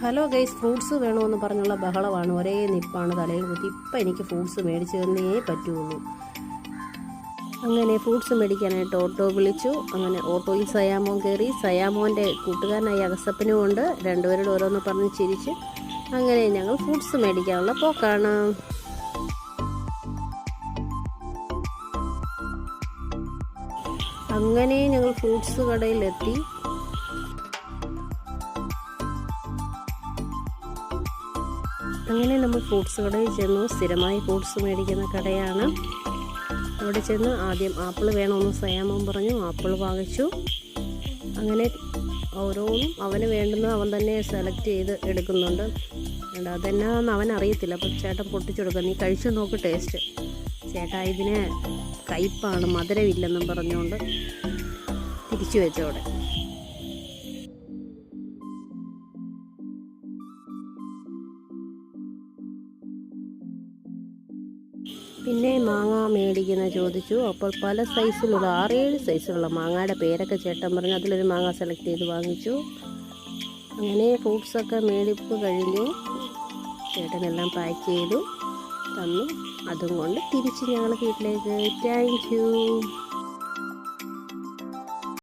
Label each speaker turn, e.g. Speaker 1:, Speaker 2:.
Speaker 1: Hello guys, fruits വേണമെന്ന് പറഞ്ഞുള്ള ബഹളമാണ്. ഒരേ നിപ്പാണ് തലയിൽ കുത്തി. ഇപ്പം എനിക്ക് ഫ്രൂട്ട്സ് മേടിച്ച് തന്നേ പറ്റുള്ളൂ. അങ്ങനെ ഫ്രൂട്ട്സ് മേടിക്കാനായിട്ട് ഓട്ടോ വിളിച്ചു. അങ്ങനെ ഓട്ടോയിൽ സയാമോൻ കയറി. സയാമോൻ്റെ കൂട്ടുകാരനായി അഗസപ്പനും ഉണ്ട്. രണ്ടുപേരോട് ഓരോന്ന് പറഞ്ഞ് ചിരിച്ച് അങ്ങനെ ഞങ്ങൾ ഫ്രൂട്ട്സ് മേടിക്കാനുള്ള പോക്കാണ്. അങ്ങനെ ഞങ്ങൾ ഫ്രൂട്ട്സ് കടയിലെത്തി. അങ്ങനെ നമ്മൾ ഫ്രൂട്ട്സ് കടയിൽ ചെന്നു. സ്ഥിരമായി ഫ്രൂട്ട്സ് മേടിക്കുന്ന കടയാണ്. അവിടെ ചെന്ന് ആദ്യം ആപ്പിൾ വേണമെന്ന് സയാമോൻ പറഞ്ഞു. ആപ്പിൾ വാങ്ങിച്ചു. അങ്ങനെ ഓരോന്നും അവന് വേണ്ടുന്നത് അവൻ തന്നെ സെലക്ട് ചെയ്ത് എടുക്കുന്നുണ്ട്. അതെന്നാന്ന് അവൻ അറിയത്തില്ല. അപ്പം ചേട്ടൻ പൊട്ടിച്ചെടുക്കുക, നീ കഴിച്ചു നോക്ക് ടേസ്റ്റ്. ചേട്ടാ ഇതിന് കയ്പ്പാണ്, മധുരമില്ലെന്നും പറഞ്ഞുകൊണ്ട് തിരിച്ചു വെച്ചോടെ. പിന്നെ മാങ്ങ മേടിക്കുന്ന ചോദിച്ചു. അപ്പോൾ പല സൈസിലുള്ള 6-7 സൈസിലുള്ള മാങ്ങയുടെ പേരൊക്കെ ചേട്ടൻ പറഞ്ഞു. അതിലൊരു മാങ്ങ സെലക്ട് ചെയ്ത് വാങ്ങിച്ചു. അങ്ങനെ ഫ്രൂട്ട്സൊക്കെ മേടിപ്പ് കഴിഞ്ഞു. ചേട്ടനെല്ലാം പാക്ക് ചെയ്തു തന്നു. അതും കൊണ്ട് തിരിച്ച് ഞങ്ങൾ വീട്ടിലേക്ക്. Thank you.